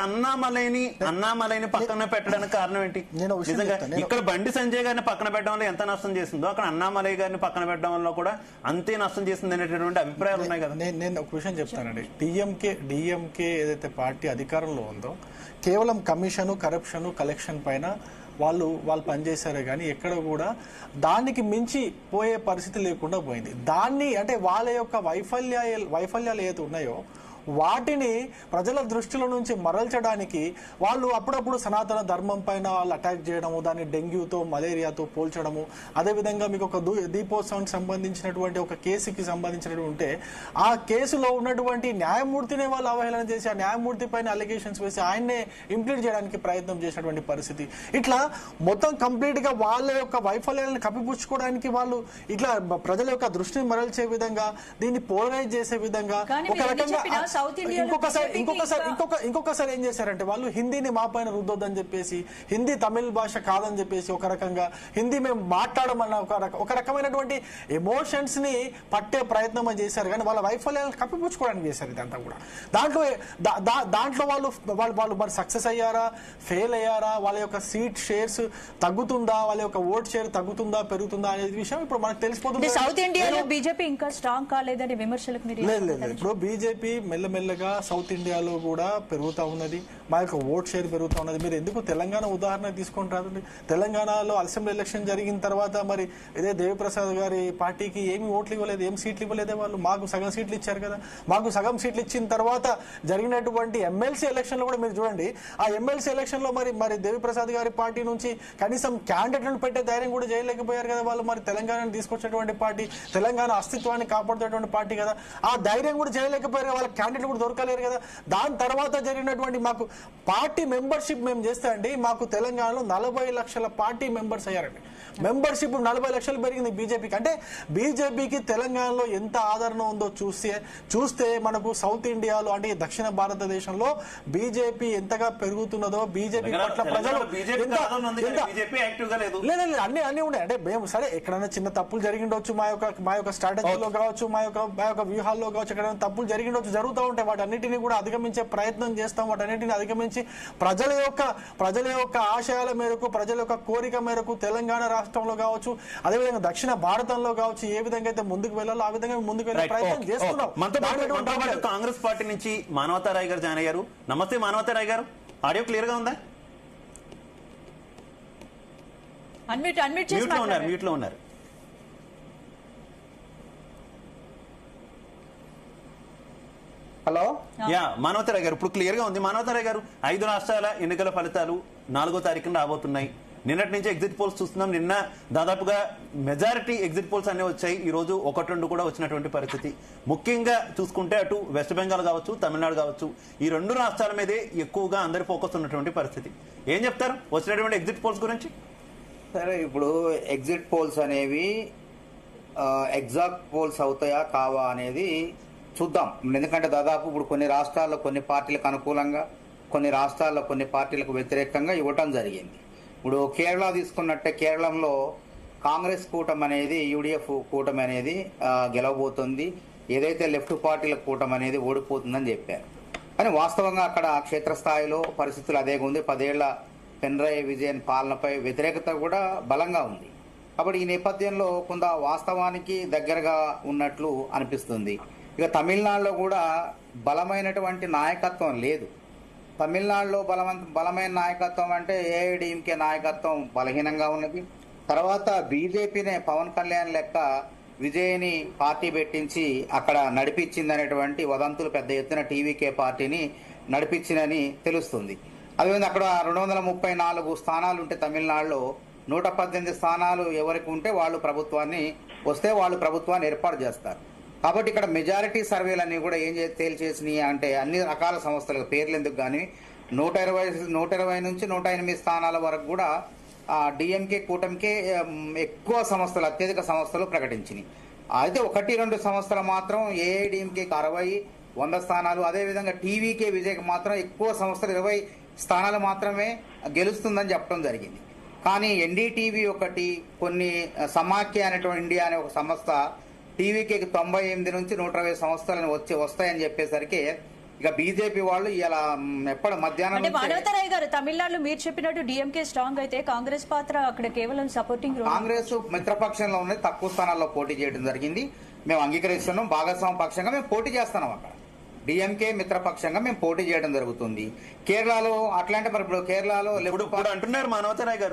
అన్నామలైని పక్కన పెట్టడానికి కారణం ఏంటి? నిజంగా ఇక్కడ బండి సంజయ్ గారిని పక్కన పెట్టడం వల్ల ఎంత నష్టం చేసిందో అక్కడ అన్నామలై గారిని పక్కన పెట్టడం వల్ల కూడా అంతే నష్టం చేసింది అనేటటువంటి అభిప్రాయాలు ఉన్నాయి కదా. నేను ఒక విషయం చెప్తానండి. డిఎంకే ఏదైతే పార్టీ అధికారంలో ఉందో కేవలం కమిషన్, కరప్షన్, కలెక్షన్ పైన వాళ్ళు పనిచేశారే కానీ ఎక్కడ కూడా దానికి మించి పోయే పరిస్థితి లేకుండా పోయింది. దాన్ని అంటే వాళ్ళ యొక్క వైఫల్యాలు ఏదైతే ఉన్నాయో వాటిని ప్రజల దృష్టిలో నుంచి మరల్చడానికి వాళ్ళు అప్పుడప్పుడు సనాతన ధర్మం పైన వాళ్ళు అటాక్ చేయడము, దాన్ని డెంగ్యూతో, మలేరియాతో పోల్చడము, అదేవిధంగా మీకు ఒక దీపోత్సవానికి సంబంధించినటువంటి ఒక కేసుకి సంబంధించినటువంటి ఉంటే ఆ కేసులో ఉన్నటువంటి న్యాయమూర్తినే వాళ్ళు అవహేళన చేసి ఆ న్యాయమూర్తి పైన అలిగేషన్స్ వేసి ఆయన్నే ఇంప్లీట్ చేయడానికి ప్రయత్నం చేసినటువంటి పరిస్థితి. ఇట్లా మొత్తం కంప్లీట్ గా వాళ్ళ యొక్క వైఫల్యాలను కప్పిపుచ్చుకోవడానికి వాళ్ళు ఇట్లా ప్రజల యొక్క దృష్టిని మరల్చే విధంగా, దీన్ని పోలరైజ్ చేసే విధంగా ఒక రకంగా ఇంకొకసారి ఏం చేశారంటే వాళ్ళు హిందీని మా పైన రుద్దొద్దని చెప్పేసి, హిందీ తమిళ భాష కాదని చెప్పేసి, ఒక రకంగా హిందీ మేము మాట్లాడమన్న ఒక రకమైనటువంటి ఎమోషన్స్ ని పట్టే ప్రయత్నం చేశారు. కానీ వాళ్ళ వైఫల్యాలను కప్పిపుచ్చుకోవడానికి చేశారు ఇదంతా కూడా. దాంట్లో వాళ్ళు మరి సక్సెస్ అయ్యారా, ఫెయిల్ అయ్యారా, వాళ్ళ యొక్క సీట్ షేర్స్ తగ్గుతుందా, వాళ్ళ యొక్క ఓట్ షేర్ తగ్గుతుందా పెరుగుతుందా అనే విషయం ఇప్పుడు మనకు తెలిసిపోతుంది. సౌత్ ఇండియాలో బీజేపీ ఇంకా స్ట్రాంగ్ కాలేదని విమర్శలకు లేదు. ఇప్పుడు బీజేపీ మెల్లమెల్లగా సౌత్ ఇండియాలో కూడా పెరుగుతా ఉన్నది, మా యొక్క ఓట్ షేర్ పెరుగుతా ఉన్నది. మీరు ఎందుకు తెలంగాణ ఉదాహరణ తీసుకొని రాదండి? తెలంగాణలో అసెంబ్లీ ఎలక్షన్ జరిగిన తర్వాత మరి ఇదే దేవిప్రసాద్ గారి పార్టీకి ఏమి ఓట్లు ఇవ్వలేదు, ఏం సీట్లు ఇవ్వలేదే వాళ్ళు. మాకు సగం సీట్లు ఇచ్చారు కదా. మాకు సగం సీట్లు ఇచ్చిన తర్వాత జరిగినటువంటి ఎమ్మెల్సీ ఎలక్షన్ లో కూడా మీరు చూడండి, ఆ ఎమ్మెల్సీ ఎలక్షన్ లో మరి దేవిప్రసాద్ గారి పార్టీ నుంచి కనీసం క్యాండిడేట్లను పెట్టే ధైర్యం కూడా చేయలేకపోయారు కదా వాళ్ళు. మరి తెలంగాణను తీసుకొచ్చినటువంటి పార్టీ, తెలంగాణ అస్తిత్వాన్ని కాపాడుతున్నటువంటి పార్టీ కదా, ఆ ధైర్యం కూడా చేయలేకపోయారు. వాళ్ళ క్యాండిడేట్ కూడా దొరకలేరు కదా. దాని తర్వాత జరిగినటువంటి మాకు పార్టీ మెంబర్షిప్ మేము చేస్తే అండి, మాకు తెలంగాణలో 40 లక్షల పార్టీ మెంబర్స్ అయ్యారండి. మెంబర్షిప్ 40 లక్షలు పెరిగింది బీజేపీకి. అంటే బీజేపీకి తెలంగాణలో ఎంత ఆదరణ ఉందో చూస్తే మనకు సౌత్ ఇండియాలో అంటే దక్షిణ భారతదేశంలో బీజేపీ ఎంతగా పెరుగుతున్నదో, బీజేపీ పట్ల ప్రజలు అన్ని ఉన్నాయి. అంటే మేము సరే ఎక్కడైనా చిన్న తప్పులు జరిగిండొచ్చు, మా యొక్క స్ట్రాటజీలో కావచ్చు, మా యొక్క వ్యూహాల్లో కావచ్చు, ఎక్కడైనా తప్పులు జరిగిండొచ్చు, జరుగుతూ ఉంటాయి. వాటన్నిటిని కూడా అధిగమించే ప్రయత్నం చేస్తాం. వాటన్నిటిని అధిగమించి ప్రజల యొక్క ఆశయాల మేరకు, ప్రజల యొక్క కోరిక మేరకు తెలంగాణ రాష్ట్రంలో కావచ్చు, అదేవిధంగా దక్షిణ భారతంలో కావచ్చు, ఏ విధంగా అయితే ముందుకు వెళ్ళాలో ఆ విధంగా ముందుకు వెళ్ళే ప్రయత్నం చేస్తున్నాం. కాంగ్రెస్ పార్టీ నుంచి మానవతారాయ్ గారు జాయిన్ అయ్యారు. నమస్తే మానవతారాయ్ గారు, ఆడియో క్లియర్ గా ఉందా? మ్యూట్ లో ఉన్నారు. హలో, మానవతారాయ్ గారు ఇప్పుడు క్లియర్ గా ఉంది. మానవతారాయ్ గారు, 5 రాష్ట్రాల ఎన్నికల ఫలితాలు 4వ తారీఖున రాబోతున్నాయి. నిన్నటి నుంచి ఎగ్జిట్ పోల్స్ చూస్తున్నాం. నిన్న దాదాపుగా మెజారిటీ ఎగ్జిట్ పోల్స్ అన్ని వచ్చాయి. ఈ రోజు 1-2 కూడా వచ్చినటువంటి పరిస్థితి. ముఖ్యంగా చూసుకుంటే అటు వెస్ట్ బెంగాల్ కావచ్చు, తమిళనాడు కావచ్చు, ఈ 2 రాష్ట్రాల మీదే ఎక్కువగా అందరి ఫోకస్ ఉన్నటువంటి పరిస్థితి. ఏం చెప్తారు వచ్చినటువంటి ఎగ్జిట్ పోల్స్ గురించి? సరే, ఇప్పుడు ఎగ్జిట్ పోల్స్ అనేవి ఎగ్జాక్ట్ పోల్స్ అవుతాయా కావా అనేది చూద్దాం. ఎందుకంటే దాదాపు ఇప్పుడు కొన్ని రాష్ట్రాల్లో కొన్ని పార్టీలకు అనుకూలంగా, కొన్ని రాష్ట్రాల్లో కొన్ని పార్టీలకు వ్యతిరేకంగా ఇవ్వటం జరిగింది. ఇప్పుడు కేరళ తీసుకున్నట్టే, కేరళంలో కాంగ్రెస్ కూటమి అనేది, యూడిఎఫ్ కూటమి అనేది గెలవబోతుంది, ఏదైతే లెఫ్ట్ పార్టీల కూటమి అనేది ఓడిపోతుందని చెప్పారు. కానీ వాస్తవంగా అక్కడ క్షేత్రస్థాయిలో పరిస్థితులు అదే ఉంది. 10 ఏళ్ల పినరయి విజయన్ పాలనపై వ్యతిరేకత కూడా బలంగా ఉంది. కాబట్టి ఈ నేపథ్యంలో కొంత వాస్తవానికి దగ్గరగా ఉన్నట్లు అనిపిస్తుంది. ఇక తమిళనాడులో కూడా బలమైనటువంటి నాయకత్వం లేదు. తమిళనాడులో బలమైన నాయకత్వం అంటే ఏఐడిఎంకే నాయకత్వం బలహీనంగా ఉన్నది. తర్వాత బీజేపీనే పవన్ కళ్యాణ్ లెక్క విజయ్ని పార్టీ పెట్టించి అక్కడ నడిపించిందనేటువంటి వదంతులు పెద్ద ఎత్తున టీవీకే పార్టీని నడిపించిందని తెలుస్తుంది. అదేవిధంగా అక్కడ 234 స్థానాలు ఉంటే తమిళనాడులో 118 స్థానాలు ఎవరికి ఉంటే వాళ్ళు ప్రభుత్వాన్ని ఏర్పాటు చేస్తారు. కాబట్టి ఇక్కడ మెజారిటీ సర్వేలన్నీ కూడా ఏం తేల్చేసినాయి అంటే, అన్ని రకాల సంస్థలకు పేర్లు ఎందుకు కానీ 120 నుంచి 108 స్థానాల వరకు కూడా డిఎంకే కూటమికే ఎక్కువ సంస్థలు, అత్యధిక సంస్థలు ప్రకటించినాయి. అయితే 1-2 సంస్థలు మాత్రం ఏఐడిఎంకేకి 60-100 స్థానాలు, అదేవిధంగా టీవీకే విజయ్కి మాత్రం ఎక్కువ సంస్థలు 20 స్థానాలు మాత్రమే గెలుస్తుందని చెప్పడం జరిగింది. కానీ ఎన్డీటీవీ ఒకటి, కొన్ని సమాఖ్య అనేటువంటి ఇండియా అనే ఒక సంస్థ టీవీకి 98 నుంచి 120 సంస్థలను వస్తాయని చెప్పేసరికి ఇక బీజేపీ వాళ్ళు ఇలా ఎప్పుడు మధ్యాహ్నం అంటే నుంచే మానవతరాయ్ గారు తమిళనాడులో మీరు చెప్పినట్టు డిఎంకే స్ట్రాంగ్ అయితే కాంగ్రెస్ పాత్ర అక్కడ కేవలం సపోర్టింగ్ రోల్. కాంగ్రెస్ మిత్రపక్షంలో ఉన్నది తక్కువ స్థానాల్లో పోటీ చేయడం జరిగింది. మేము అంగీకరిస్తున్నాం. భాగస్వామ్య పక్షంగా మేము పోటీ చేస్తున్నాం. అక్కడ డిఎంకే మిత్రపక్షంగా మేము పోటీ చేయడం జరుగుతుంది. కేరళలో అట్లాంటి మరి ఇప్పుడు కేరళలో ఇప్పుడు అంటున్నారు మానవతరాయ్ గారు